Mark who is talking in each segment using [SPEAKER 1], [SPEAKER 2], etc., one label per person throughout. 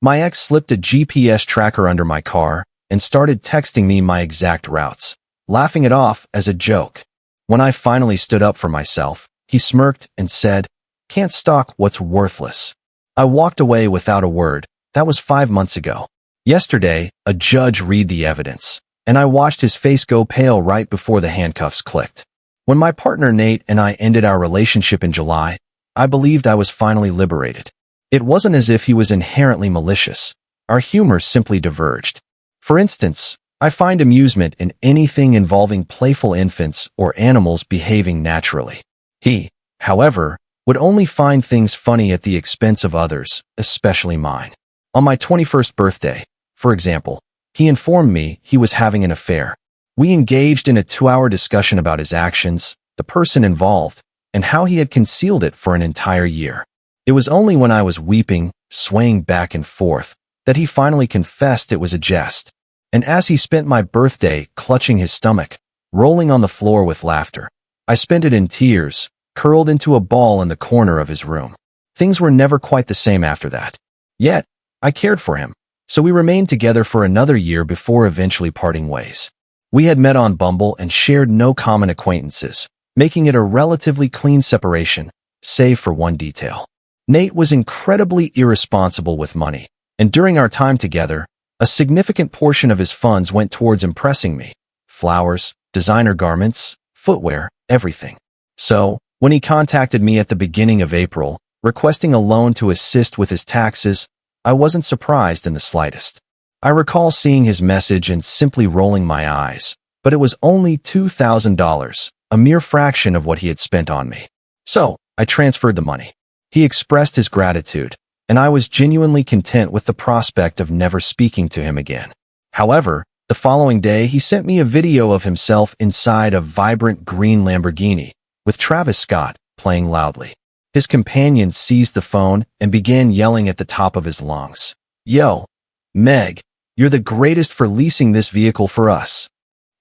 [SPEAKER 1] My ex slipped a GPS tracker under my car and started texting me my exact routes, laughing it off as a joke. When I finally stood up for myself, he smirked and said, "Can't stalk what's worthless." I walked away without a word. That was 5 months ago. Yesterday, a judge read the evidence, and I watched his face go pale right before the handcuffs clicked. When my partner Nate and I ended our relationship in July, I believed I was finally liberated. It wasn't as if he was inherently malicious. Our humor simply diverged. For instance, I find amusement in anything involving playful infants or animals behaving naturally. He, however, would only find things funny at the expense of others, especially mine. On my 21st birthday, for example, he informed me he was having an affair. We engaged in a 2-hour discussion about his actions, the person involved, and how he had concealed it for an entire year. It was only when I was weeping, swaying back and forth, that he finally confessed it was a jest. And as he spent my birthday clutching his stomach, rolling on the floor with laughter, I spent it in tears, curled into a ball in the corner of his room. Things were never quite the same after that. Yet, I cared for him, so we remained together for another year before eventually parting ways. We had met on Bumble and shared no common acquaintances, making it a relatively clean separation, save for one detail. Nate was incredibly irresponsible with money, and during our time together, a significant portion of his funds went towards impressing me. Flowers, designer garments, footwear, everything. So, when he contacted me at the beginning of April, requesting a loan to assist with his taxes, I wasn't surprised in the slightest. I recall seeing his message and simply rolling my eyes, but it was only $2,000, a mere fraction of what he had spent on me. So, I transferred the money. He expressed his gratitude, and I was genuinely content with the prospect of never speaking to him again. However, the following day he sent me a video of himself inside a vibrant green Lamborghini, with Travis Scott playing loudly. His companion seized the phone and began yelling at the top of his lungs, "Yo, Meg, you're the greatest for leasing this vehicle for us."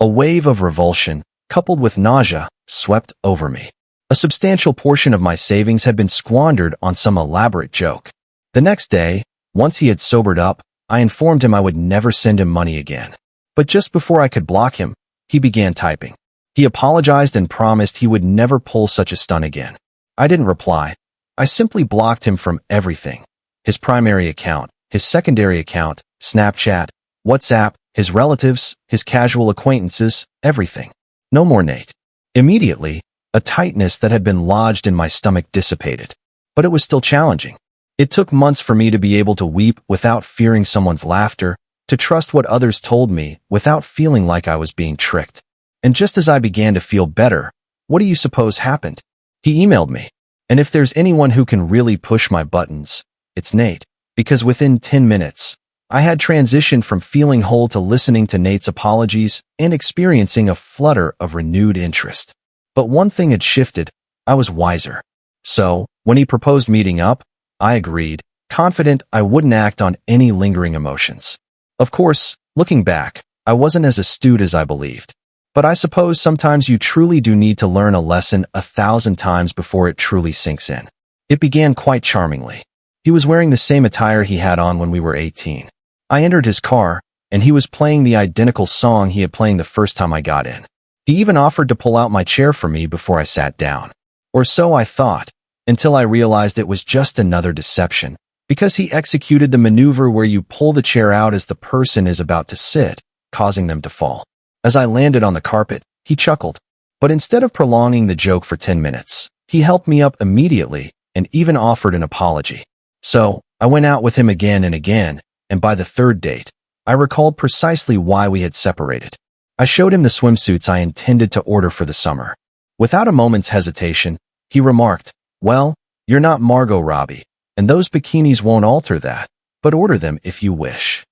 [SPEAKER 1] A wave of revulsion, coupled with nausea, swept over me. A substantial portion of my savings had been squandered on some elaborate joke. The next day, once he had sobered up, I informed him I would never send him money again. But just before I could block him, he began typing. He apologized and promised he would never pull such a stunt again. I didn't reply. I simply blocked him from everything. His primary account, his secondary account, Snapchat, WhatsApp, his relatives, his casual acquaintances, everything. No more Nate. Immediately, a tightness that had been lodged in my stomach dissipated. But it was still challenging. It took months for me to be able to weep without fearing someone's laughter, to trust what others told me without feeling like I was being tricked. And just as I began to feel better, what do you suppose happened? He emailed me. And if there's anyone who can really push my buttons, it's Nate. Because within 10 minutes, I had transitioned from feeling whole to listening to Nate's apologies and experiencing a flutter of renewed interest. But one thing had shifted. I was wiser. So, when he proposed meeting up, I agreed, confident I wouldn't act on any lingering emotions. Of course, looking back, I wasn't as astute as I believed. But I suppose sometimes you truly do need to learn a lesson 1,000 times before it truly sinks in. It began quite charmingly. He was wearing the same attire he had on when we were 18. I entered his car, and he was playing the identical song he had playing the first time I got in. He even offered to pull out my chair for me before I sat down. Or so I thought, until I realized it was just another deception, because he executed the maneuver where you pull the chair out as the person is about to sit, causing them to fall. As I landed on the carpet, he chuckled. But instead of prolonging the joke for 10 minutes, he helped me up immediately and even offered an apology. So, I went out with him again and again, and by the third date, I recalled precisely why we had separated. I showed him the swimsuits I intended to order for the summer. Without a moment's hesitation, he remarked, "Well, you're not Margot Robbie, and those bikinis won't alter that, but order them if you wish."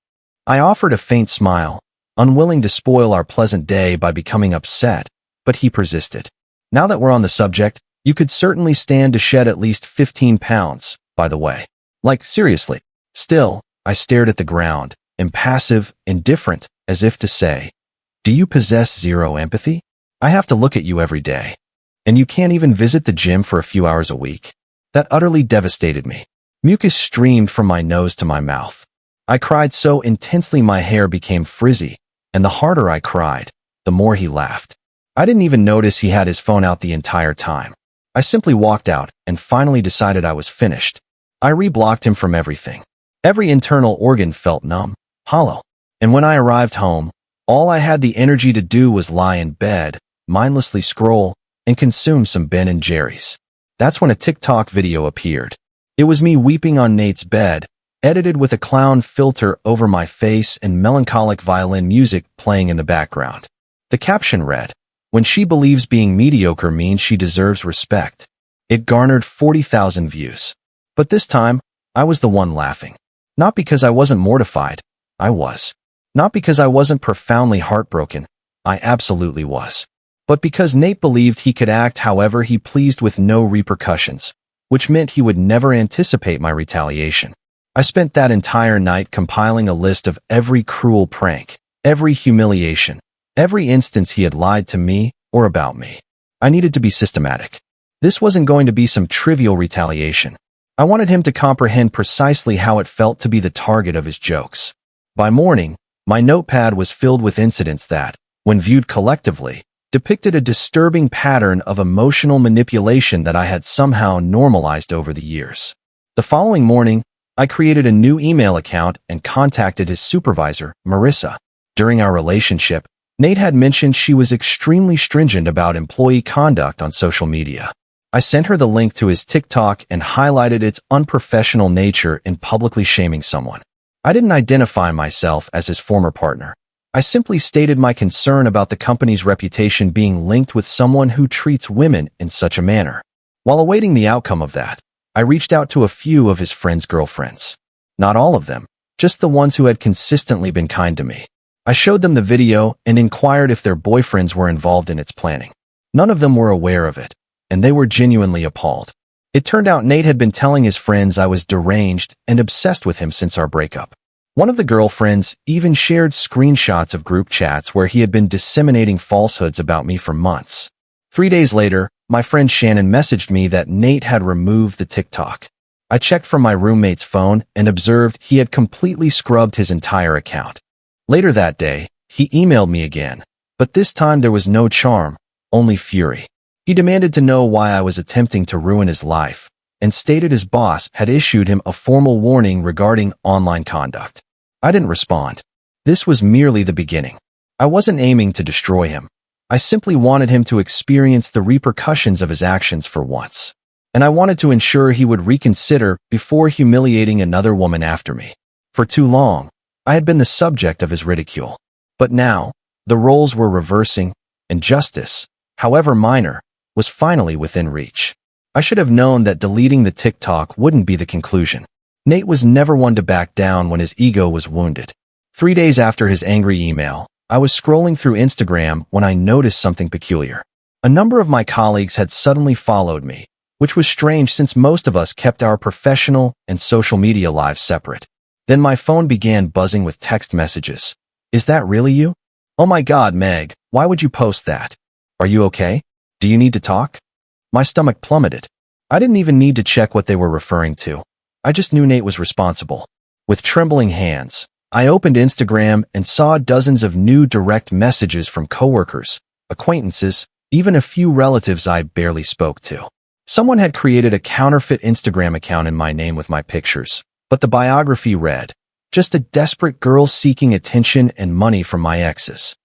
[SPEAKER 1] I offered a faint smile, unwilling to spoil our pleasant day by becoming upset, but he persisted. Now that we're on the subject, you could certainly stand to shed at least 15 pounds, by the way. Like, seriously. Still, I stared at the ground, impassive, indifferent, as if to say, "Do you possess zero empathy? I have to look at you every day. And you can't even visit the gym for a few hours a week?" That utterly devastated me. Mucus streamed from my nose to my mouth. I cried so intensely my hair became frizzy, and the harder I cried, the more he laughed. I didn't even notice he had his phone out the entire time. I simply walked out and finally decided I was finished. I reblocked him from everything. Every internal organ felt numb, hollow. And when I arrived home, all I had the energy to do was lie in bed, mindlessly scroll, and consume some Ben & Jerry's. That's when a TikTok video appeared. It was me weeping on Nate's bed, edited with a clown filter over my face and melancholic violin music playing in the background. The caption read, "When she believes being mediocre means she deserves respect." It garnered 40,000 views. But this time, I was the one laughing. Not because I wasn't mortified, I was. Not because I wasn't profoundly heartbroken, I absolutely was. But because Nate believed he could act however he pleased with no repercussions, which meant he would never anticipate my retaliation. I spent that entire night compiling a list of every cruel prank, every humiliation, every instance he had lied to me or about me. I needed to be systematic. This wasn't going to be some trivial retaliation. I wanted him to comprehend precisely how it felt to be the target of his jokes. By morning, my notepad was filled with incidents that, when viewed collectively, depicted a disturbing pattern of emotional manipulation that I had somehow normalized over the years. The following morning, I created a new email account and contacted his supervisor, Marissa. During our relationship, Nate had mentioned she was extremely stringent about employee conduct on social media. I sent her the link to his TikTok and highlighted its unprofessional nature in publicly shaming someone. I didn't identify myself as his former partner. I simply stated my concern about the company's reputation being linked with someone who treats women in such a manner. While awaiting the outcome of that, I reached out to a few of his friends' girlfriends. Not all of them, just the ones who had consistently been kind to me. I showed them the video and inquired if their boyfriends were involved in its planning. None of them were aware of it, and they were genuinely appalled. It turned out Nate had been telling his friends I was deranged and obsessed with him since our breakup. One of the girlfriends even shared screenshots of group chats where he had been disseminating falsehoods about me for months. 3 days later, my friend Shannon messaged me that Nate had removed the TikTok. I checked from my roommate's phone and observed he had completely scrubbed his entire account. Later that day, he emailed me again, but this time there was no charm, only fury. He demanded to know why I was attempting to ruin his life, and stated his boss had issued him a formal warning regarding online conduct. I didn't respond. This was merely the beginning. I wasn't aiming to destroy him. I simply wanted him to experience the repercussions of his actions for once. And I wanted to ensure he would reconsider before humiliating another woman after me. For too long, I had been the subject of his ridicule. But now, the roles were reversing, and justice, however minor, was finally within reach. I should have known that deleting the TikTok wouldn't be the conclusion. Nate was never one to back down when his ego was wounded. 3 days after his angry email, I was scrolling through Instagram when I noticed something peculiar. A number of my colleagues had suddenly followed me, which was strange since most of us kept our professional and social media lives separate. Then my phone began buzzing with text messages. "Is that really you? Oh my God, Meg, why would you post that? Are you okay? Do you need to talk?" My stomach plummeted. I didn't even need to check what they were referring to. I just knew Nate was responsible. With trembling hands, I opened Instagram and saw dozens of new direct messages from coworkers, acquaintances, even a few relatives I barely spoke to. Someone had created a counterfeit Instagram account in my name with my pictures, but the biography read, "Just a desperate girl seeking attention and money from my exes."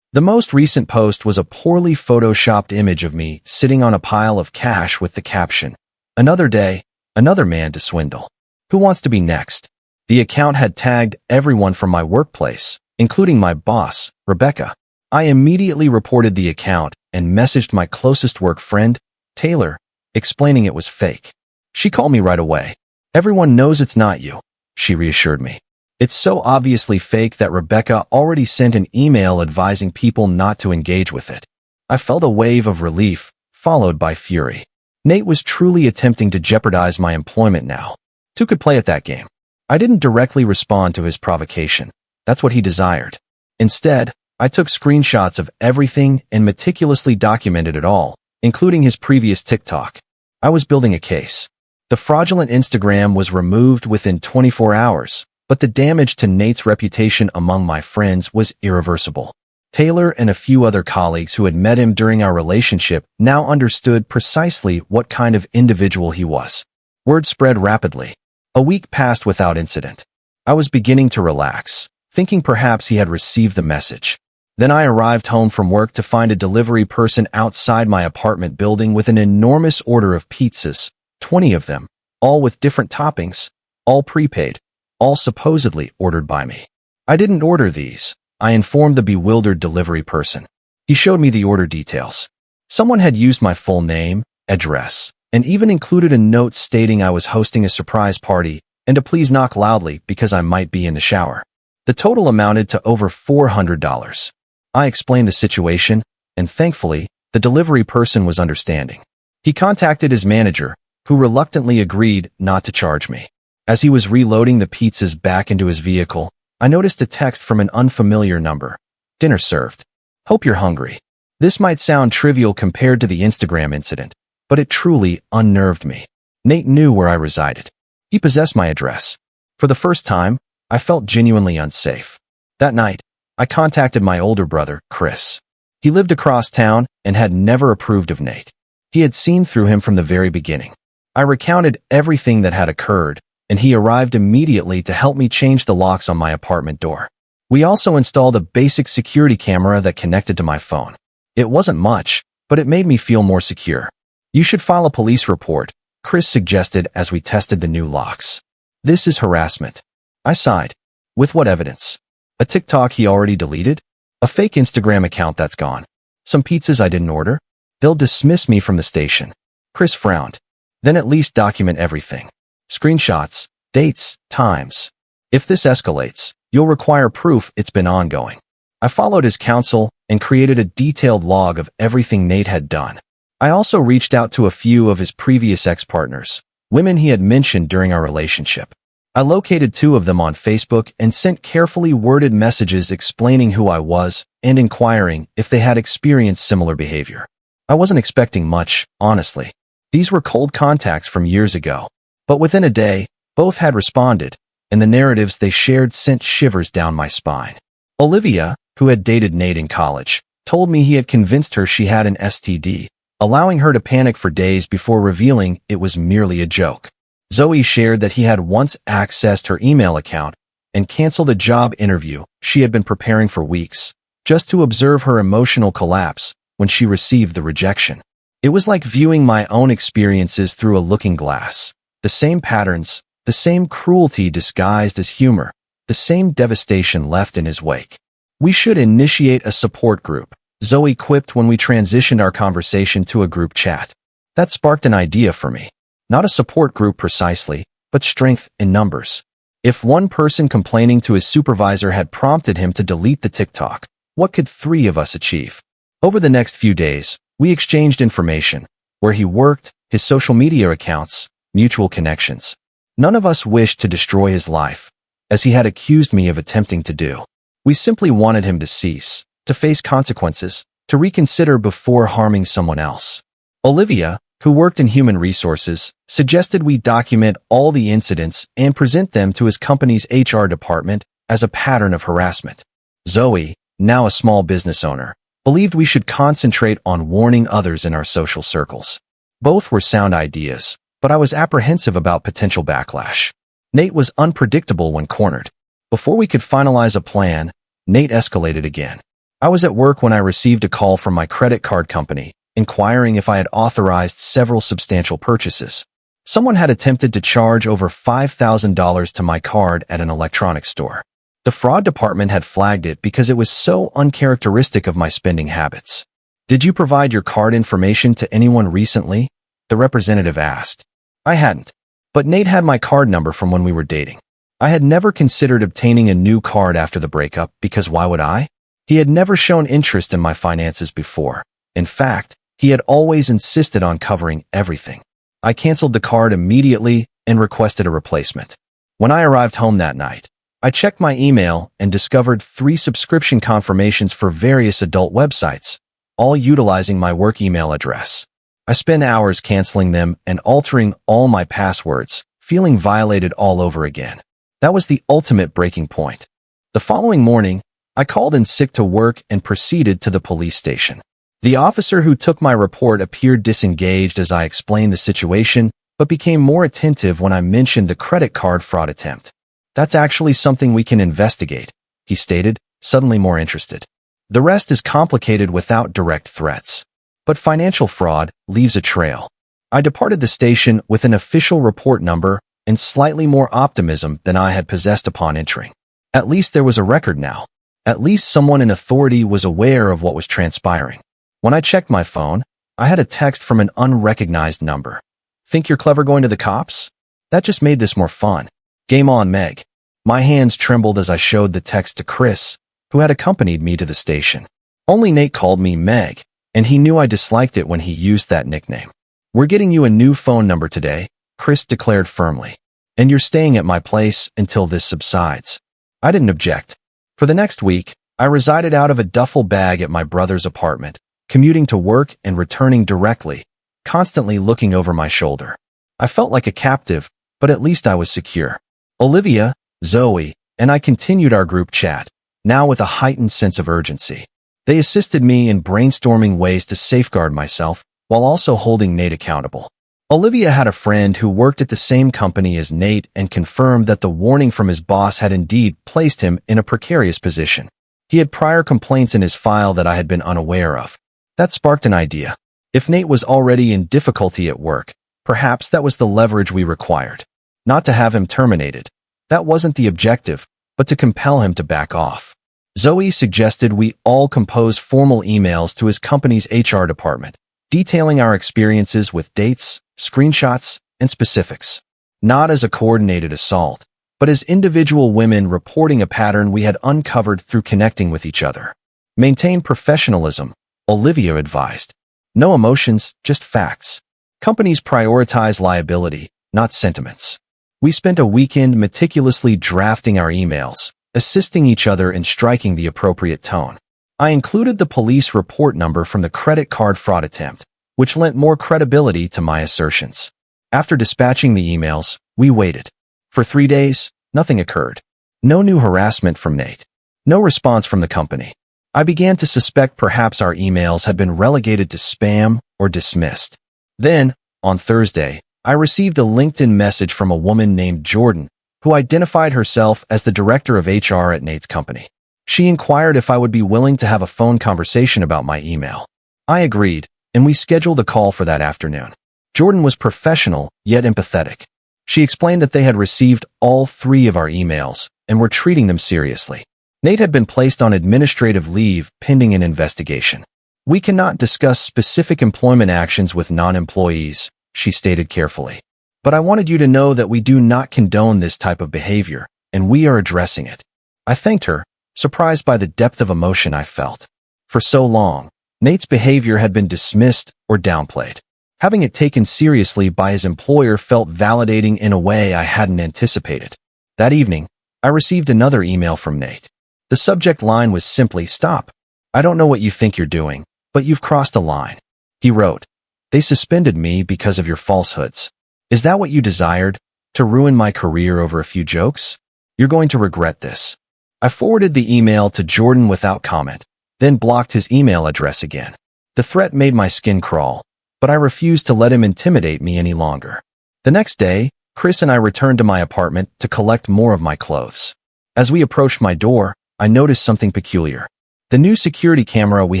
[SPEAKER 1] The most recent post was a poorly photoshopped image of me sitting on a pile of cash with the caption, "Another day, another man to swindle. Who wants to be next?" The account had tagged everyone from my workplace, including my boss, Rebecca. I immediately reported the account and messaged my closest work friend, Taylor, explaining it was fake. She called me right away. "Everyone knows it's not you," she reassured me. "It's so obviously fake that Rebecca already sent an email advising people not to engage with it." I felt a wave of relief, followed by fury. Nate was truly attempting to jeopardize my employment now. Who could play at that game? I didn't directly respond to his provocation. That's what he desired. Instead, I took screenshots of everything and meticulously documented it all, including his previous TikTok. I was building a case. The fraudulent Instagram was removed within 24 hours, but the damage to Nate's reputation among my friends was irreversible. Taylor and a few other colleagues who had met him during our relationship now understood precisely what kind of individual he was. Word spread rapidly. A week passed without incident. I was beginning to relax, thinking perhaps he had received the message. Then I arrived home from work to find a delivery person outside my apartment building with an enormous order of pizzas, 20 of them, all with different toppings, all prepaid, all supposedly ordered by me. I didn't order these, I informed the bewildered delivery person. He showed me the order details. Someone had used my full name, address, and even included a note stating I was hosting a surprise party and to please knock loudly because I might be in the shower. The total amounted to over $400. I explained the situation, and thankfully, the delivery person was understanding. He contacted his manager, who reluctantly agreed not to charge me. As he was reloading the pizzas back into his vehicle, I noticed a text from an unfamiliar number. Dinner served. Hope you're hungry. This might sound trivial compared to the Instagram incident, but it truly unnerved me. Nate knew where I resided. He possessed my address. For the first time, I felt genuinely unsafe. That night, I contacted my older brother, Chris. He lived across town and had never approved of Nate. He had seen through him from the very beginning. I recounted everything that had occurred, and he arrived immediately to help me change the locks on my apartment door. We also installed a basic security camera that connected to my phone. It wasn't much, but it made me feel more secure. You should file a police report, Chris suggested as we tested the new locks. This is harassment. I sighed. With what evidence? A TikTok he already deleted? A fake Instagram account that's gone? Some pizzas I didn't order? They'll dismiss me from the station. Chris frowned. Then at least document everything. Screenshots, dates, times. If this escalates, you'll require proof it's been ongoing. I followed his counsel and created a detailed log of everything Nate had done. I also reached out to a few of his previous ex-partners, women he had mentioned during our relationship. I located 2 of them on Facebook and sent carefully worded messages explaining who I was and inquiring if they had experienced similar behavior. I wasn't expecting much, honestly. These were cold contacts from years ago. But within a day, both had responded, and the narratives they shared sent shivers down my spine. Olivia, who had dated Nate in college, told me he had convinced her she had an STD, allowing her to panic for days before revealing it was merely a joke. Zoe shared that he had once accessed her email account and canceled a job interview she had been preparing for weeks, just to observe her emotional collapse when she received the rejection. It was like viewing my own experiences through a looking glass. The same patterns, the same cruelty disguised as humor, the same devastation left in his wake. We should initiate a support group, Zoe quipped when we transitioned our conversation to a group chat. That sparked an idea for me. Not a support group precisely, but strength in numbers. If one person complaining to his supervisor had prompted him to delete the TikTok, what could 3 of us achieve? Over the next few days, we exchanged information, where he worked, his social media accounts, mutual connections. None of us wished to destroy his life, as he had accused me of attempting to do. We simply wanted him to cease, to face consequences, to reconsider before harming someone else. Olivia, who worked in human resources, suggested we document all the incidents and present them to his company's HR department as a pattern of harassment. Zoe, now a small business owner, believed we should concentrate on warning others in our social circles. Both were sound ideas, but I was apprehensive about potential backlash. Nate was unpredictable when cornered. Before we could finalize a plan, Nate escalated again. I was at work when I received a call from my credit card company, inquiring if I had authorized several substantial purchases. Someone had attempted to charge over $5,000 to my card at an electronics store. The fraud department had flagged it because it was so uncharacteristic of my spending habits. "Did you provide your card information to anyone recently?" the representative asked. I hadn't. But Nate had my card number from when we were dating. I had never considered obtaining a new card after the breakup because why would I? He had never shown interest in my finances before. In fact, he had always insisted on covering everything. I canceled the card immediately and requested a replacement. When I arrived home that night, I checked my email and discovered 3 subscription confirmations for various adult websites, all utilizing my work email address. I spent hours canceling them and altering all my passwords, feeling violated all over again. That was the ultimate breaking point. The following morning, I called in sick to work and proceeded to the police station. The officer who took my report appeared disengaged as I explained the situation, but became more attentive when I mentioned the credit card fraud attempt. "That's actually something we can investigate," he stated, suddenly more interested. "The rest is complicated without direct threats. But financial fraud leaves a trail." I departed the station with an official report number and slightly more optimism than I had possessed upon entering. At least there was a record now. At least someone in authority was aware of what was transpiring. When I checked my phone, I had a text from an unrecognized number. "Think you're clever going to the cops?" That just made this more fun. Game on, Meg. My hands trembled as I showed the text to Chris, who had accompanied me to the station. Only Nate called me Meg, and he knew I disliked it when he used that nickname. "We're getting you a new phone number today," Chris declared firmly. "And you're staying at my place until this subsides." I didn't object. For the next week, I resided out of a duffel bag at my brother's apartment, commuting to work and returning directly, constantly looking over my shoulder. I felt like a captive, but at least I was secure. Olivia, Zoe, and I continued our group chat, now with a heightened sense of urgency. They assisted me in brainstorming ways to safeguard myself, while also holding Nate accountable. Olivia had a friend who worked at the same company as Nate and confirmed that the warning from his boss had indeed placed him in a precarious position. He had prior complaints in his file that I had been unaware of. That sparked an idea. If Nate was already in difficulty at work, perhaps that was the leverage we required. Not to have him terminated. That wasn't the objective, but to compel him to back off. Zoe suggested we all compose formal emails to his company's HR department, detailing our experiences with dates, screenshots, and specifics. Not as a coordinated assault, but as individual women reporting a pattern we had uncovered through connecting with each other. Maintain professionalism, Olivia advised. No emotions, just facts. Companies prioritize liability, not sentiments. We spent a weekend meticulously drafting our emails, assisting each other in striking the appropriate tone. I included the police report number from the credit card fraud attempt, which lent more credibility to my assertions. After dispatching the emails, we waited. For 3 days, nothing occurred. No new harassment from Nate. No response from the company. I began to suspect perhaps our emails had been relegated to spam or dismissed. Then, on Thursday, I received a LinkedIn message from a woman named Jordan, who identified herself as the director of HR at Nate's company. She inquired if I would be willing to have a phone conversation about my email. I agreed, and we scheduled a call for that afternoon. Jordan was professional, yet empathetic. She explained that they had received all 3 of our emails and were treating them seriously. Nate had been placed on administrative leave pending an investigation. "We cannot discuss specific employment actions with non-employees," she stated carefully. "But I wanted you to know that we do not condone this type of behavior, and we are addressing it." I thanked her, surprised by the depth of emotion I felt. For so long, Nate's behavior had been dismissed or downplayed. Having it taken seriously by his employer felt validating in a way I hadn't anticipated. That evening, I received another email from Nate. The subject line was simply, "Stop. I don't know what you think you're doing, but you've crossed a line." He wrote, "They suspended me because of your falsehoods. Is that what you desired? To ruin my career over a few jokes? You're going to regret this." I forwarded the email to Jordan without comment, then blocked his email address again. The threat made my skin crawl, but I refused to let him intimidate me any longer. The next day, Chris and I returned to my apartment to collect more of my clothes. As we approached my door, I noticed something peculiar. The new security camera we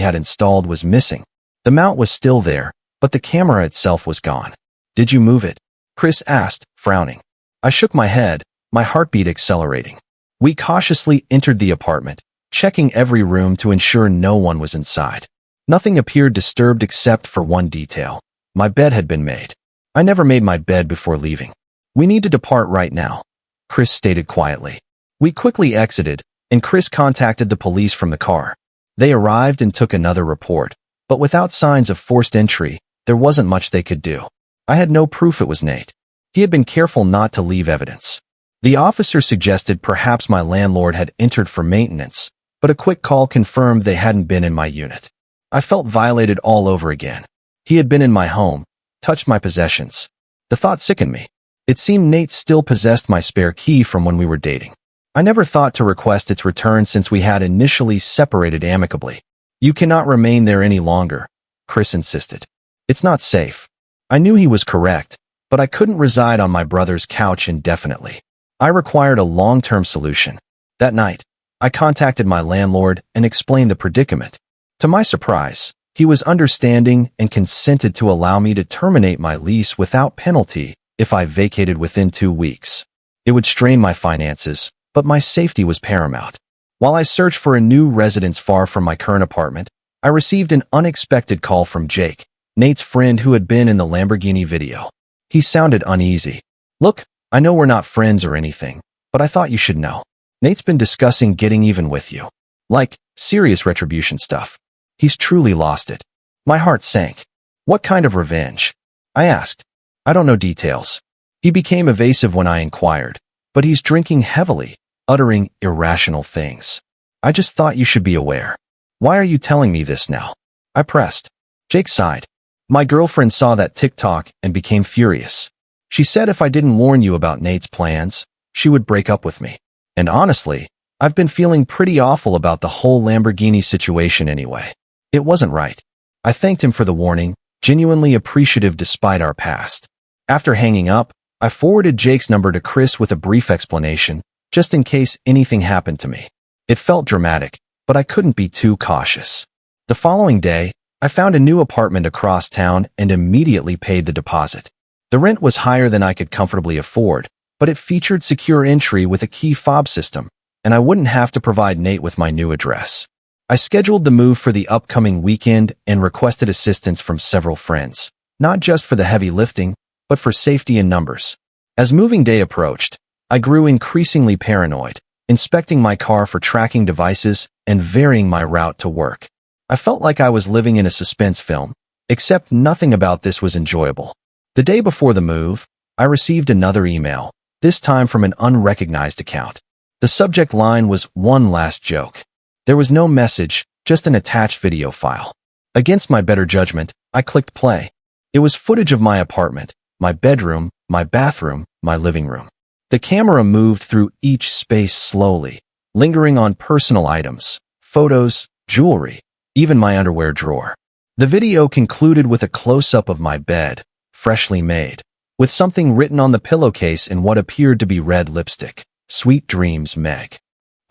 [SPEAKER 1] had installed was missing. The mount was still there, but the camera itself was gone. "Did you move it?" Chris asked, frowning. I shook my head, my heartbeat accelerating. We cautiously entered the apartment, checking every room to ensure no one was inside. Nothing appeared disturbed except for one detail. My bed had been made. I never made my bed before leaving. "We need to depart right now," Chris stated quietly. We quickly exited, and Chris contacted the police from the car. They arrived and took another report, but without signs of forced entry, there wasn't much they could do. I had no proof it was Nate. He had been careful not to leave evidence. The officer suggested perhaps my landlord had entered for maintenance, but a quick call confirmed they hadn't been in my unit. I felt violated all over again. He had been in my home, touched my possessions. The thought sickened me. It seemed Nate still possessed my spare key from when we were dating. I never thought to request its return since we had initially separated amicably. You cannot remain there any longer, Chris insisted. It's not safe. I knew he was correct, but I couldn't reside on my brother's couch indefinitely. I required a long-term solution. That night, I contacted my landlord and explained the predicament. To my surprise, he was understanding and consented to allow me to terminate my lease without penalty if I vacated within 2 weeks. It would strain my finances, but my safety was paramount. While I searched for a new residence far from my current apartment, I received an unexpected call from Jake, Nate's friend who had been in the Lamborghini video. He sounded uneasy. Look, I know we're not friends or anything, but I thought you should know. Nate's been discussing getting even with you. Like, serious retribution stuff. He's truly lost it. My heart sank. What kind of revenge? I asked. I don't know details. He became evasive when I inquired, but he's drinking heavily, uttering irrational things. I just thought you should be aware. Why are you telling me this now? I pressed. Jake sighed. My girlfriend saw that TikTok and became furious. She said if I didn't warn you about Nate's plans, she would break up with me. And honestly, I've been feeling pretty awful about the whole Lamborghini situation anyway. It wasn't right. I thanked him for the warning, genuinely appreciative despite our past. After hanging up, I forwarded Jake's number to Chris with a brief explanation, just in case anything happened to me. It felt dramatic, but I couldn't be too cautious. The following day, I found a new apartment across town and immediately paid the deposit. The rent was higher than I could comfortably afford, but it featured secure entry with a key fob system, and I wouldn't have to provide Nate with my new address. I scheduled the move for the upcoming weekend and requested assistance from several friends, not just for the heavy lifting, but for safety in numbers. As moving day approached, I grew increasingly paranoid, inspecting my car for tracking devices and varying my route to work. I felt like I was living in a suspense film, except nothing about this was enjoyable. The day before the move, I received another email, this time from an unrecognized account. The subject line was "One last joke." There was no message, just an attached video file. Against my better judgment, I clicked play. It was footage of my apartment, my bedroom, my bathroom, my living room. The camera moved through each space slowly, lingering on personal items, photos, jewelry, even my underwear drawer. The video concluded with a close-up of my bed, freshly made, with something written on the pillowcase in what appeared to be red lipstick. "Sweet dreams, Meg."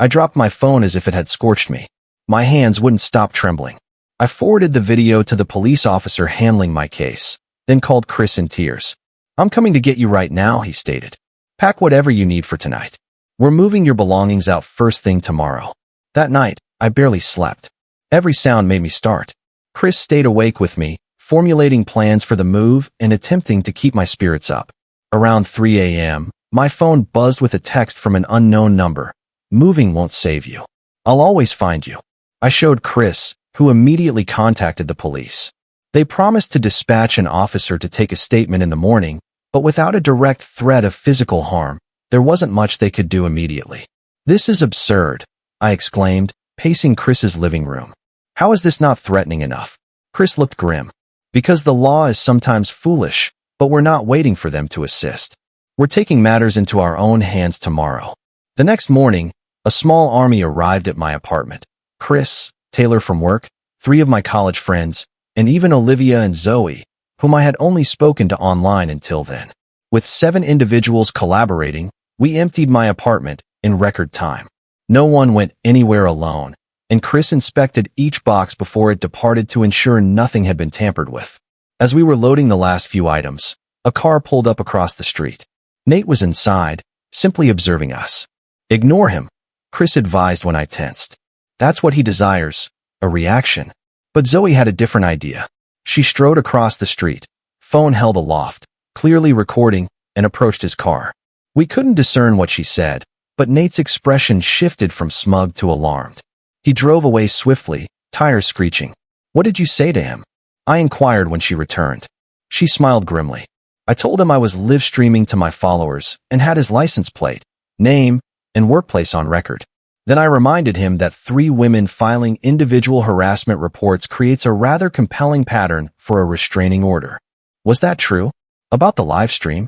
[SPEAKER 1] I dropped my phone as if it had scorched me. My hands wouldn't stop trembling. I forwarded the video to the police officer handling my case, then called Chris in tears. "I'm coming to get you right now," he stated. "Pack whatever you need for tonight. We're moving your belongings out first thing tomorrow." That night, I barely slept. Every sound made me start. Chris stayed awake with me, formulating plans for the move and attempting to keep my spirits up. Around 3 a.m., my phone buzzed with a text from an unknown number. "Moving won't save you. I'll always find you." I showed Chris, who immediately contacted the police. They promised to dispatch an officer to take a statement in the morning, but without a direct threat of physical harm, there wasn't much they could do immediately. "This is absurd," I exclaimed, pacing Chris's living room. "How is this not threatening enough?" Chris looked grim. "Because the law is sometimes foolish, but we're not waiting for them to assist. We're taking matters into our own hands tomorrow." The next morning, a small army arrived at my apartment. Chris, Taylor from work, 3 of my college friends, and even Olivia and Zoe, whom I had only spoken to online until then. With 7 individuals collaborating, we emptied my apartment in record time. No one went anywhere alone, and Chris inspected each box before it departed to ensure nothing had been tampered with. As we were loading the last few items, a car pulled up across the street. Nate was inside, simply observing us. "Ignore him," Chris advised when I tensed. "That's what he desires, a reaction." But Zoe had a different idea. She strode across the street, phone held aloft, clearly recording, and approached his car. We couldn't discern what she said, but Nate's expression shifted from smug to alarmed. He drove away swiftly, tires screeching. "What did you say to him?" I inquired when she returned. She smiled grimly. "I told him I was live streaming to my followers and had his license plate, name, and workplace on record. Then I reminded him that 3 women filing individual harassment reports creates a rather compelling pattern for a restraining order. Was that true? About the live stream?"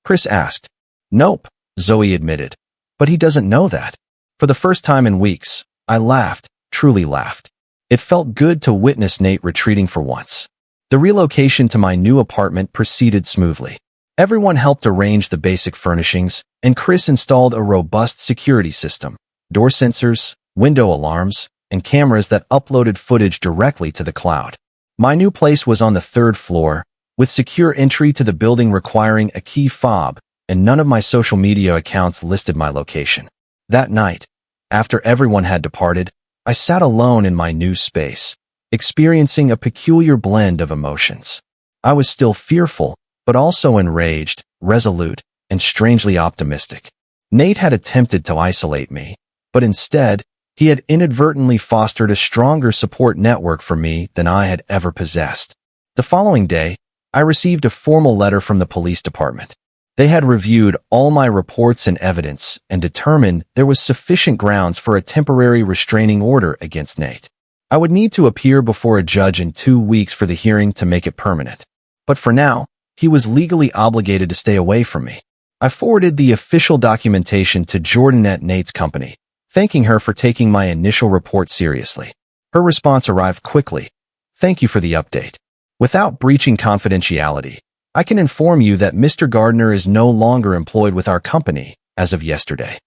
[SPEAKER 1] Chris asked. Nope, Zoe admitted. But he doesn't know that. For the first time in weeks, I laughed, truly laughed. It felt good to witness Nate retreating for once. The relocation to my new apartment proceeded smoothly. Everyone helped arrange the basic furnishings, and Chris installed a robust security system, door sensors, window alarms, and cameras that uploaded footage directly to the cloud. My new place was on the 3rd floor, with secure entry to the building requiring a key fob, and none of my social media accounts listed my location. That night, after everyone had departed, I sat alone in my new space, experiencing a peculiar blend of emotions. I was still fearful, but also enraged, resolute, and strangely optimistic. Nate had attempted to isolate me, but instead, he had inadvertently fostered a stronger support network for me than I had ever possessed. The following day, I received a formal letter from the police department. They had reviewed all my reports and evidence and determined there was sufficient grounds for a temporary restraining order against Nate. I would need to appear before a judge in 2 weeks for the hearing to make it permanent. But for now, he was legally obligated to stay away from me. I forwarded the official documentation to Jordan at Nate's company, thanking her for taking my initial report seriously. Her response arrived quickly. Thank you for the update. Without breaching confidentiality, I can inform you that Mr. Gardner is no longer employed with our company as of yesterday.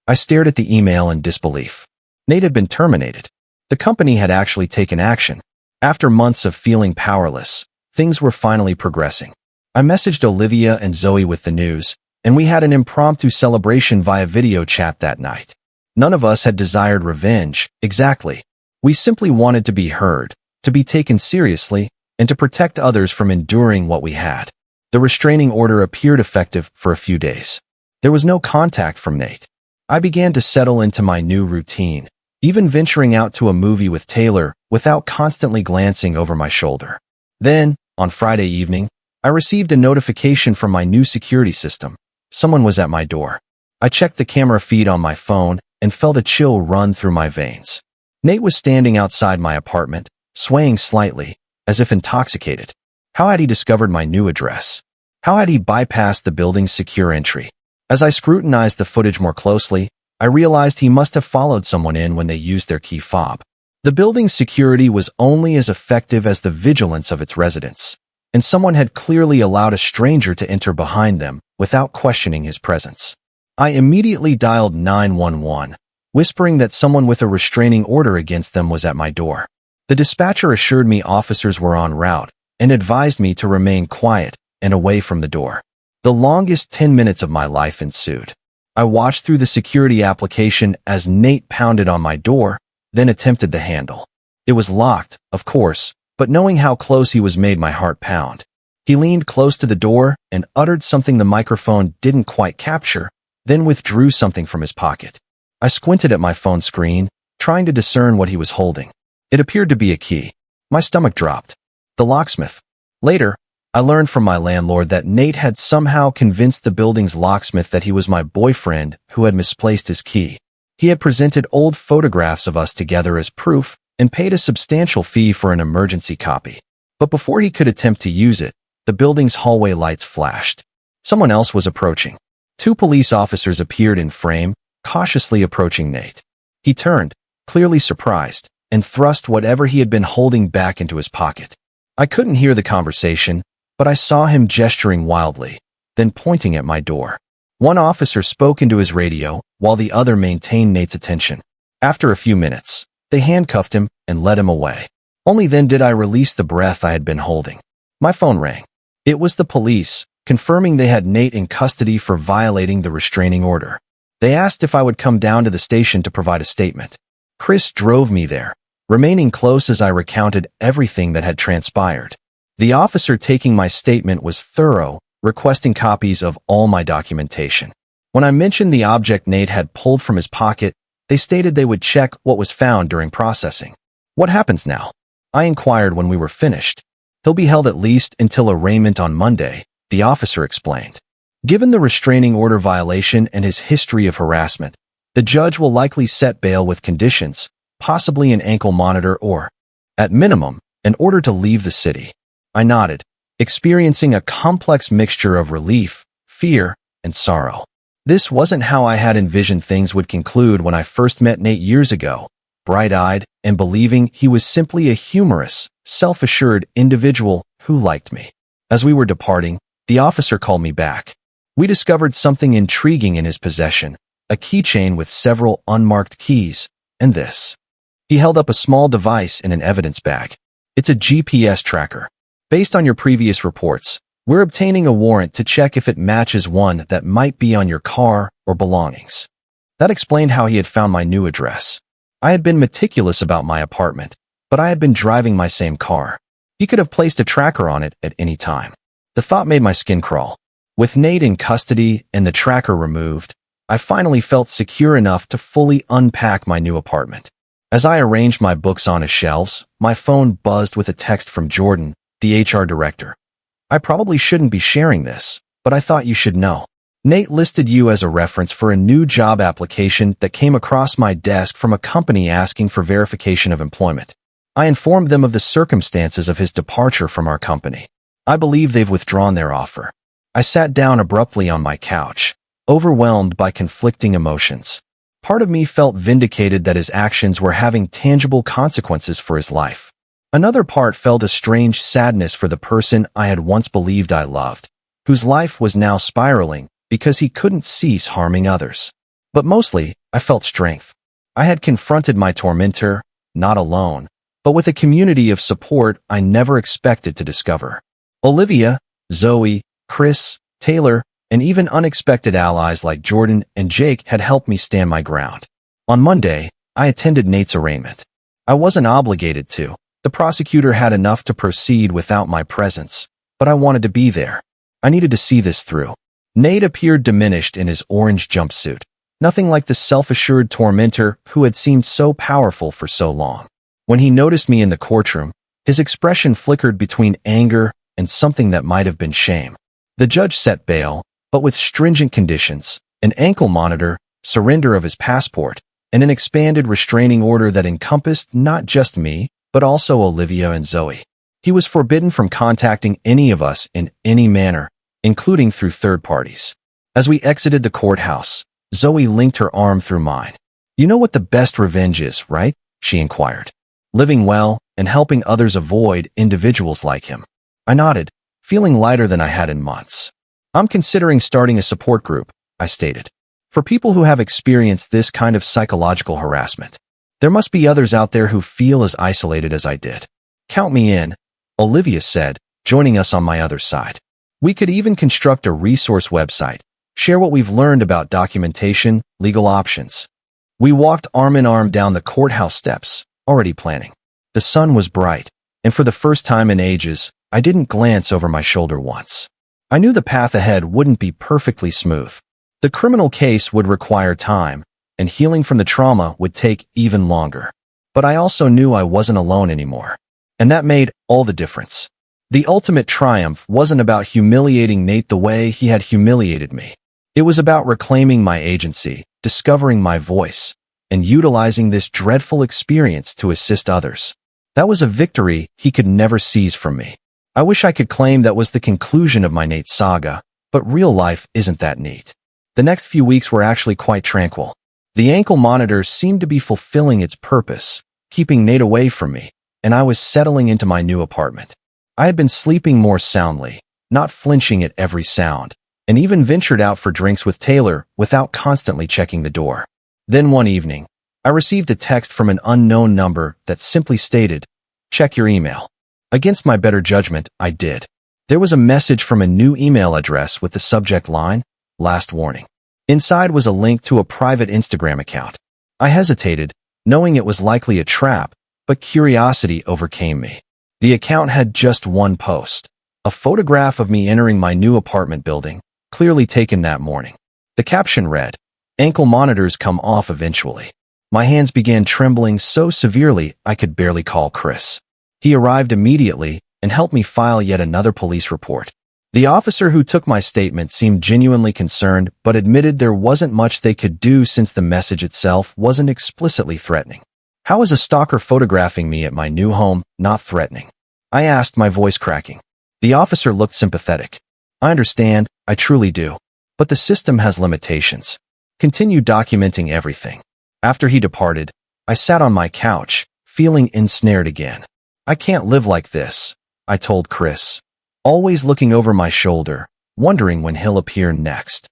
[SPEAKER 1] I stared at the email in disbelief. Nate had been terminated. The company had actually taken action. After months of feeling powerless, things were finally progressing. I messaged Olivia and Zoe with the news, and we had an impromptu celebration via video chat that night. None of us had desired revenge, exactly. We simply wanted to be heard, to be taken seriously, and to protect others from enduring what we had. The restraining order appeared effective for a few days. There was no contact from Nate. I began to settle into my new routine, even venturing out to a movie with Taylor without constantly glancing over my shoulder. Then, on Friday evening, I received a notification from my new security system. Someone was at my door. I checked the camera feed on my phone and felt a chill run through my veins. Nate was standing outside my apartment, swaying slightly, as if intoxicated. How had he discovered my new address? How had he bypassed the building's secure entry? As I scrutinized the footage more closely, I realized he must have followed someone in when they used their key fob. The building's security was only as effective as the vigilance of its residents, and someone had clearly allowed a stranger to enter behind them without questioning his presence. I immediately dialed 911, whispering that someone with a restraining order against them was at my door. The dispatcher assured me officers were en route and advised me to remain quiet and away from the door. The longest 10 minutes of my life ensued. I watched through the security application as Nate pounded on my door, then attempted the handle. It was locked, of course, but knowing how close he was made my heart pound. He leaned close to the door and uttered something the microphone didn't quite capture, then withdrew something from his pocket. I squinted at my phone screen, trying to discern what he was holding. It appeared to be a key. My stomach dropped. The locksmith. Later, I learned from my landlord that Nate had somehow convinced the building's locksmith that he was my boyfriend who had misplaced his key. He had presented old photographs of us together as proof and paid a substantial fee for an emergency copy. But before he could attempt to use it, the building's hallway lights flashed. Someone else was approaching. 2 police officers appeared in frame, cautiously approaching Nate. He turned, clearly surprised, and thrust whatever he had been holding back into his pocket. I couldn't hear the conversation, but I saw him gesturing wildly, then pointing at my door. One officer spoke into his radio, while the other maintained Nate's attention. After a few minutes, they handcuffed him and led him away. Only then did I release the breath I had been holding. My phone rang. It was the police, confirming they had Nate in custody for violating the restraining order. They asked if I would come down to the station to provide a statement. Chris drove me there, remaining close as I recounted everything that had transpired. The officer taking my statement was thorough, requesting copies of all my documentation. When I mentioned the object Nate had pulled from his pocket, they stated they would check what was found during processing. What happens now? I inquired when we were finished. He'll be held at least until arraignment on Monday, the officer explained. Given the restraining order violation and his history of harassment, the judge will likely set bail with conditions, possibly an ankle monitor or, at minimum, an order to leave the city. I nodded, experiencing a complex mixture of relief, fear, and sorrow. This wasn't how I had envisioned things would conclude when I first met Nate years ago, bright-eyed and believing he was simply a humorous, self-assured individual who liked me. As we were departing, the officer called me back. We discovered something intriguing in his possession, a keychain with several unmarked keys, and this. He held up a small device in an evidence bag. It's a GPS tracker. Based on your previous reports, we're obtaining a warrant to check if it matches one that might be on your car or belongings. That explained how he had found my new address. I had been meticulous about my apartment, but I had been driving my same car. He could have placed a tracker on it at any time. The thought made my skin crawl. With Nate in custody and the tracker removed, I finally felt secure enough to fully unpack my new apartment. As I arranged my books on his shelves, my phone buzzed with a text from Jordan, the HR director. I probably shouldn't be sharing this, but I thought you should know. Nate listed you as a reference for a new job application that came across my desk from a company asking for verification of employment. I informed them of the circumstances of his departure from our company. I believe they've withdrawn their offer. I sat down abruptly on my couch, overwhelmed by conflicting emotions. Part of me felt vindicated that his actions were having tangible consequences for his life. Another part felt a strange sadness for the person I had once believed I loved, whose life was now spiraling because he couldn't cease harming others. But mostly, I felt strength. I had confronted my tormentor, not alone, but with a community of support I never expected to discover. Olivia, Zoe, Chris, Taylor, and even unexpected allies like Jordan and Jake had helped me stand my ground. On Monday, I attended Nate's arraignment. I wasn't obligated to. The prosecutor had enough to proceed without my presence, but I wanted to be there. I needed to see this through. Nate appeared diminished in his orange jumpsuit, nothing like the self-assured tormentor who had seemed so powerful for so long. When he noticed me in the courtroom, his expression flickered between anger and something that might have been shame. The judge set bail, but with stringent conditions, an ankle monitor, surrender of his passport, and an expanded restraining order that encompassed not just me, but also Olivia and Zoe. He was forbidden from contacting any of us in any manner, including through third parties. As we exited the courthouse, Zoe linked her arm through mine. "You know what the best revenge is, right?" she inquired. "Living well and helping others avoid individuals like him." I nodded, feeling lighter than I had in months. "I'm considering starting a support group," I stated, "for people who have experienced this kind of psychological harassment. There must be others out there who feel as isolated as I did." "Count me in," Olivia said, joining us on my other side. "We could even construct a resource website, share what we've learned about documentation, legal options." We walked arm in arm down the courthouse steps, already planning. The sun was bright, and for the first time in ages, I didn't glance over my shoulder once. I knew the path ahead wouldn't be perfectly smooth. The criminal case would require time, and healing from the trauma would take even longer. But I also knew I wasn't alone anymore. And that made all the difference. The ultimate triumph wasn't about humiliating Nate the way he had humiliated me. It was about reclaiming my agency, discovering my voice, and utilizing this dreadful experience to assist others. That was a victory he could never seize from me. I wish I could claim that was the conclusion of my Nate saga, but real life isn't that neat. The next few weeks were actually quite tranquil. The ankle monitor seemed to be fulfilling its purpose, keeping Nate away from me, and I was settling into my new apartment. I had been sleeping more soundly, not flinching at every sound, and even ventured out for drinks with Taylor without constantly checking the door. Then one evening, I received a text from an unknown number that simply stated, "Check your email." Against my better judgment, I did. There was a message from a new email address with the subject line, "Last warning." Inside was a link to a private Instagram account. I hesitated, knowing it was likely a trap, but curiosity overcame me. The account had just one post, a photograph of me entering my new apartment building, clearly taken that morning. The caption read, "Ankle monitors come off eventually." My hands began trembling so severely I could barely call Chris. He arrived immediately and helped me file yet another police report. The officer who took my statement seemed genuinely concerned, but admitted there wasn't much they could do since the message itself wasn't explicitly threatening. "How is a stalker photographing me at my new home not threatening?" I asked, my voice cracking. The officer looked sympathetic. "I understand, I truly do. But the system has limitations. Continue documenting everything. After he departed, I sat on my couch, feeling ensnared again. I can't live like this, I told Chris, always looking over my shoulder, wondering when he'll appear next.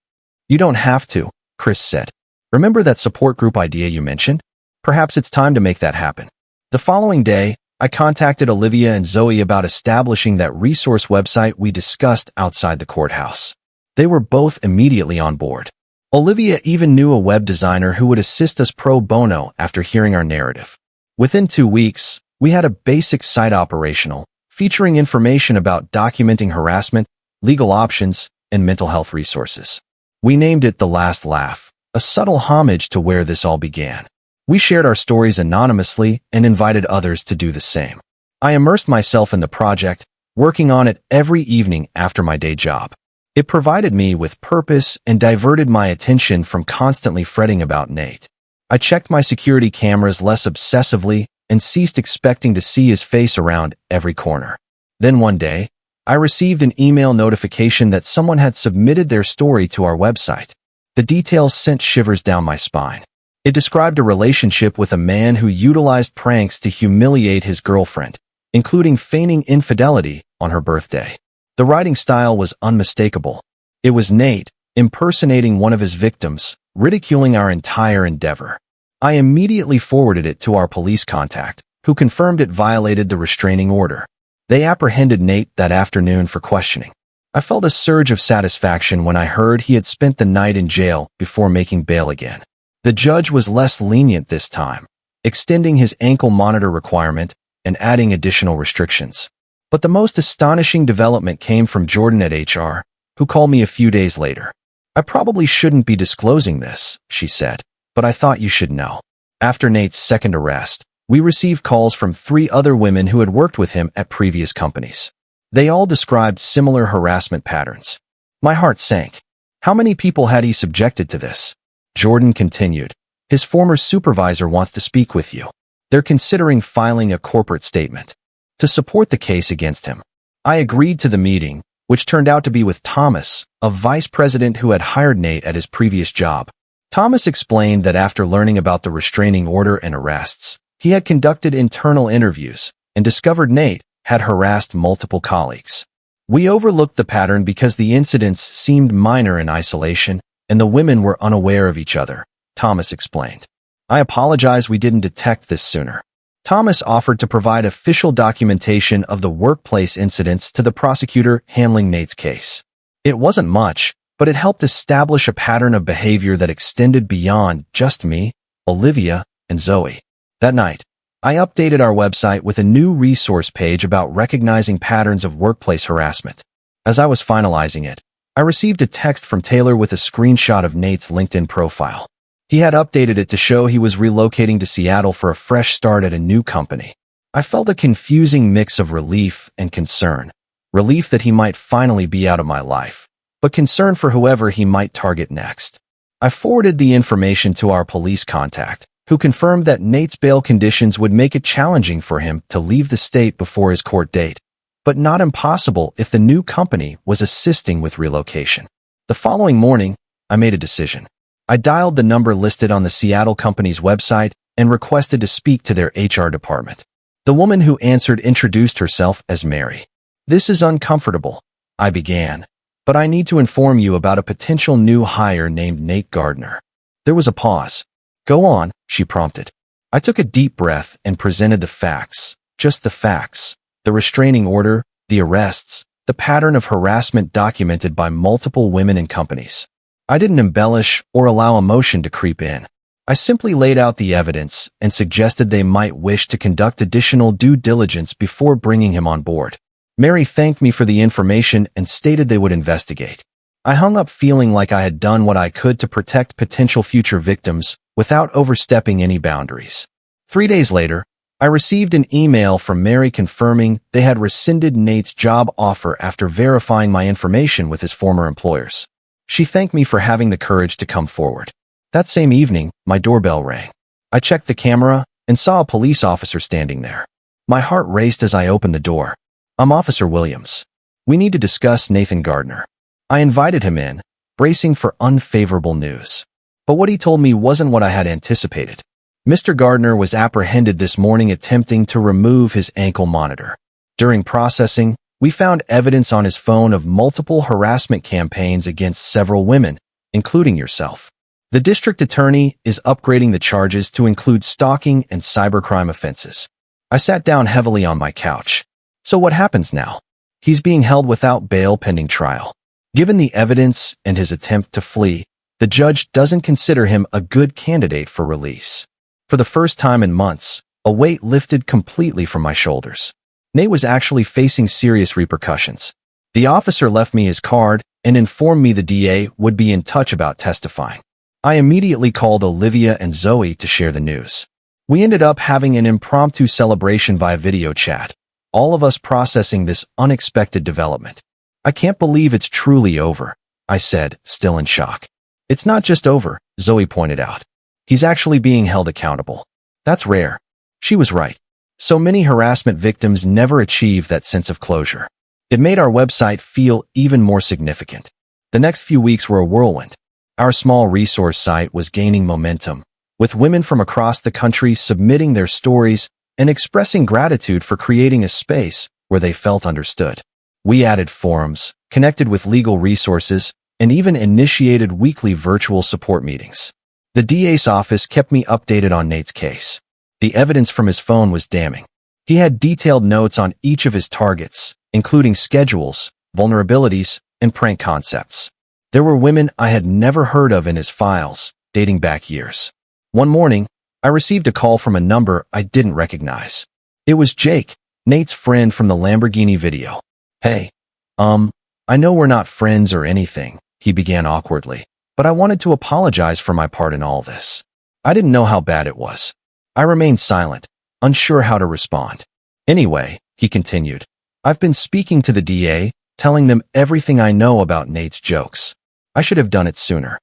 [SPEAKER 1] You don't have to, Chris said. Remember that support group idea you mentioned? Perhaps it's time to make that happen. The following day, I contacted Olivia and Zoe about establishing that resource website we discussed outside the courthouse. They were both immediately on board. Olivia even knew a web designer who would assist us pro bono after hearing our narrative. Within 2 weeks, we had a basic site operational, featuring information about documenting harassment, legal options, and mental health resources. We named it The Last Laugh, a subtle homage to where this all began. We shared our stories anonymously and invited others to do the same. I immersed myself in the project, working on it every evening after my day job. It provided me with purpose and diverted my attention from constantly fretting about Nate. I checked my security cameras less obsessively and ceased expecting to see his face around every corner. Then one day, I received an email notification that someone had submitted their story to our website. The details sent shivers down my spine. It described a relationship with a man who utilized pranks to humiliate his girlfriend, including feigning infidelity on her birthday. The writing style was unmistakable. It was Nate, impersonating one of his victims, ridiculing our entire endeavor. I immediately forwarded it to our police contact, who confirmed it violated the restraining order. They apprehended Nate that afternoon for questioning. I felt a surge of satisfaction when I heard he had spent the night in jail before making bail again. The judge was less lenient this time, extending his ankle monitor requirement and adding additional restrictions. But the most astonishing development came from Jordan at HR, who called me a few days later. I probably shouldn't be disclosing this, she said, but I thought you should know. After Nate's second arrest, we received calls from 3 other women who had worked with him at previous companies. They all described similar harassment patterns. My heart sank. How many people had he subjected to this? Jordan continued. His former supervisor wants to speak with you. They're considering filing a corporate statement to support the case against him. I agreed to the meeting, which turned out to be with Thomas, a vice president who had hired Nate at his previous job. Thomas explained that after learning about the restraining order and arrests, he had conducted internal interviews and discovered Nate had harassed multiple colleagues. We overlooked the pattern because the incidents seemed minor in isolation and the women were unaware of each other, Thomas explained. I apologize we didn't detect this sooner. Thomas offered to provide official documentation of the workplace incidents to the prosecutor handling Nate's case. It wasn't much, but it helped establish a pattern of behavior that extended beyond just me, Olivia, and Zoe. That night, I updated our website with a new resource page about recognizing patterns of workplace harassment. As I was finalizing it, I received a text from Taylor with a screenshot of Nate's LinkedIn profile. He had updated it to show he was relocating to Seattle for a fresh start at a new company. I felt a confusing mix of relief and concern. Relief that he might finally be out of my life, but concern for whoever he might target next. I forwarded the information to our police contact, who confirmed that Nate's bail conditions would make it challenging for him to leave the state before his court date, but not impossible if the new company was assisting with relocation. The following morning, I made a decision. I dialed the number listed on the Seattle company's website and requested to speak to their HR department. The woman who answered introduced herself as Mary. This is uncomfortable, I began, but I need to inform you about a potential new hire named Nate Gardner. There was a pause. Go on, she prompted. I took a deep breath and presented the facts, just the facts. The restraining order, the arrests, the pattern of harassment documented by multiple women and companies. I didn't embellish or allow emotion to creep in. I simply laid out the evidence and suggested they might wish to conduct additional due diligence before bringing him on board. Mary thanked me for the information and stated they would investigate. I hung up feeling like I had done what I could to protect potential future victims without overstepping any boundaries. 3 days later, I received an email from Mary confirming they had rescinded Nate's job offer after verifying my information with his former employers. She thanked me for having the courage to come forward. That same evening, my doorbell rang. I checked the camera and saw a police officer standing there. My heart raced as I opened the door. I'm Officer Williams. We need to discuss Nathan Gardner. I invited him in, bracing for unfavorable news. But what he told me wasn't what I had anticipated. Mr. Gardner was apprehended this morning attempting to remove his ankle monitor. During processing, we found evidence on his phone of multiple harassment campaigns against several women, including yourself. The district attorney is upgrading the charges to include stalking and cybercrime offenses. I sat down heavily on my couch. So what happens now? He's being held without bail pending trial. Given the evidence and his attempt to flee, the judge doesn't consider him a good candidate for release. For the first time in months, a weight lifted completely from my shoulders. Nate was actually facing serious repercussions. The officer left me his card and informed me the DA would be in touch about testifying. I immediately called Olivia and Zoe to share the news. We ended up having an impromptu celebration via video chat, all of us processing this unexpected development. I can't believe it's truly over, I said, still in shock. It's not just over, Zoe pointed out. He's actually being held accountable. That's rare. She was right. So many harassment victims never achieve that sense of closure. It made our website feel even more significant. The next few weeks were a whirlwind. Our small resource site was gaining momentum, with women from across the country submitting their stories and expressing gratitude for creating a space where they felt understood. We added forums, connected with legal resources, and even initiated weekly virtual support meetings. The DA's office kept me updated on Nate's case. The evidence from his phone was damning. He had detailed notes on each of his targets, including schedules, vulnerabilities, and prank concepts. There were women I had never heard of in his files, dating back years. One morning, I received a call from a number I didn't recognize. It was Jake, Nate's friend from the Lamborghini video. Hey, I know we're not friends or anything, he began awkwardly, but I wanted to apologize for my part in all this. I didn't know how bad it was. I remained silent, unsure how to respond. Anyway, he continued, I've been speaking to the DA, telling them everything I know about Nate's jokes. I should have done it sooner.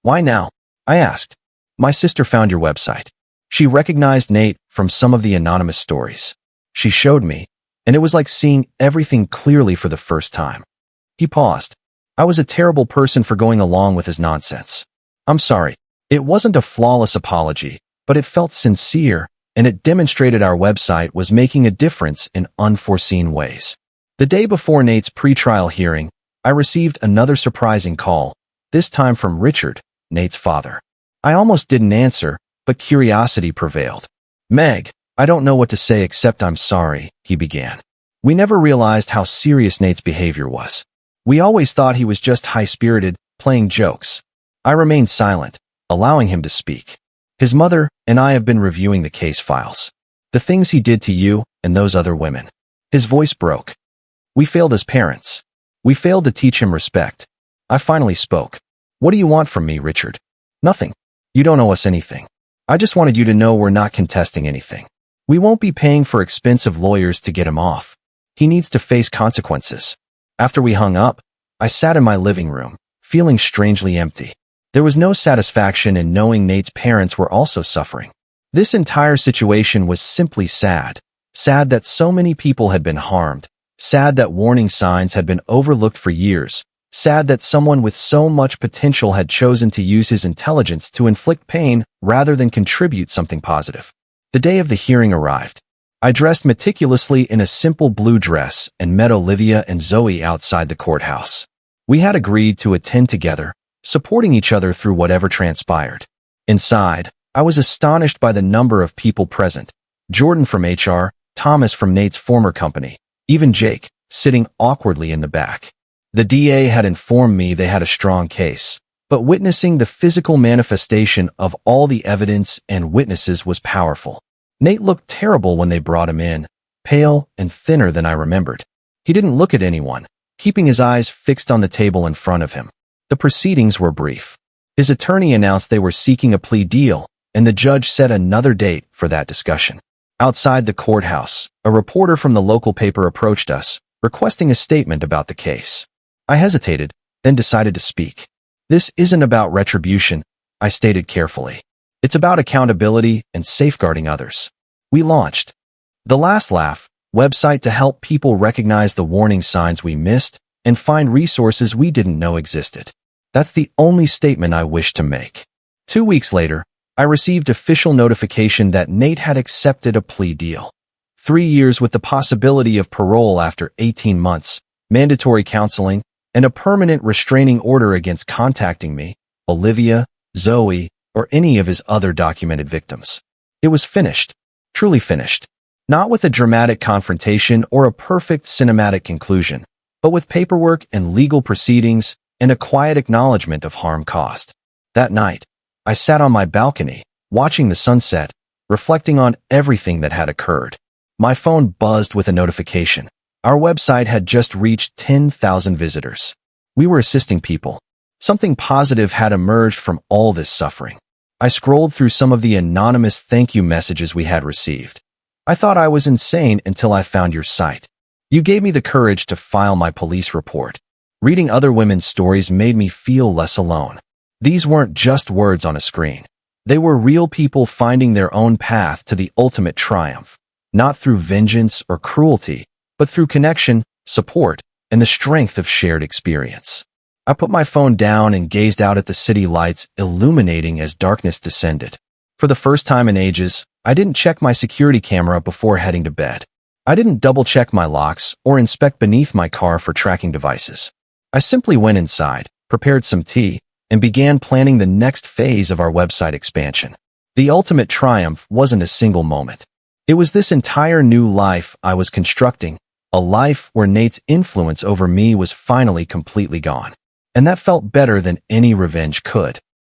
[SPEAKER 1] Why now? I asked. My sister found your website. She recognized Nate from some of the anonymous stories. She showed me, and it was like seeing everything clearly for the first time. He paused. I was a terrible person for going along with his nonsense. I'm sorry. It wasn't a flawless apology, but it felt sincere, and it demonstrated our website was making a difference in unforeseen ways. The day before Nate's pretrial hearing, I received another surprising call, this time from Richard, Nate's father. I almost didn't answer, but curiosity prevailed. Meg, I don't know what to say except I'm sorry, he began. We never realized how serious Nate's behavior was. We always thought he was just high-spirited, playing jokes. I remained silent, allowing him to speak. His mother and I have been reviewing the case files. The things he did to you and those other women. His voice broke. We failed as parents. We failed to teach him respect. I finally spoke. What do you want from me, Richard? Nothing. You don't owe us anything. I just wanted you to know we're not contesting anything. We won't be paying for expensive lawyers to get him off. He needs to face consequences. After we hung up, I sat in my living room, feeling strangely empty. There was no satisfaction in knowing Nate's parents were also suffering. This entire situation was simply sad. Sad that so many people had been harmed. Sad that warning signs had been overlooked for years. Sad that someone with so much potential had chosen to use his intelligence to inflict pain rather than contribute something positive. The day of the hearing arrived. I dressed meticulously in a simple blue dress and met Olivia and Zoe outside the courthouse. We had agreed to attend together, supporting each other through whatever transpired. Inside, I was astonished by the number of people present. Jordan from HR, Thomas from Nate's former company, even Jake, sitting awkwardly in the back. The DA had informed me they had a strong case, but witnessing the physical manifestation of all the evidence and witnesses was powerful. Nate looked terrible when they brought him in, pale and thinner than I remembered. He didn't look at anyone, keeping his eyes fixed on the table in front of him. The proceedings were brief. His attorney announced they were seeking a plea deal, and the judge set another date for that discussion. Outside the courthouse, a reporter from the local paper approached us, requesting a statement about the case. I hesitated, then decided to speak. This isn't about retribution, I stated carefully. It's about accountability and safeguarding others. We launched The Last Laugh, website to help people recognize the warning signs we missed and find resources we didn't know existed. That's the only statement I wish to make. 2 weeks later, I received official notification that Nate had accepted a plea deal. 3 years with the possibility of parole after 18 months, mandatory counseling, and a permanent restraining order against contacting me, Olivia, Zoe, or any of his other documented victims. It was finished. Truly finished. Not with a dramatic confrontation or a perfect cinematic conclusion, but with paperwork and legal proceedings and a quiet acknowledgement of harm caused. That night, I sat on my balcony, watching the sunset, reflecting on everything that had occurred. My phone buzzed with a notification. Our website had just reached 10,000 visitors. We were assisting people. Something positive had emerged from all this suffering. I scrolled through some of the anonymous thank you messages we had received. I thought I was insane until I found your site. You gave me the courage to file my police report. Reading other women's stories made me feel less alone. These weren't just words on a screen. They were real people finding their own path to the ultimate triumph, not through vengeance or cruelty, but through connection, support, and the strength of shared experience. I put my phone down and gazed out at the city lights illuminating as darkness descended. For the first time in ages, I didn't check my security camera before heading to bed. I didn't double-check my locks or inspect beneath my car for tracking devices. I simply went inside, prepared some tea, and began planning the next phase of our website expansion. The ultimate triumph wasn't a single moment. It was this entire new life I was constructing, a life where Nate's influence over me was finally completely gone. And that felt better than any revenge could.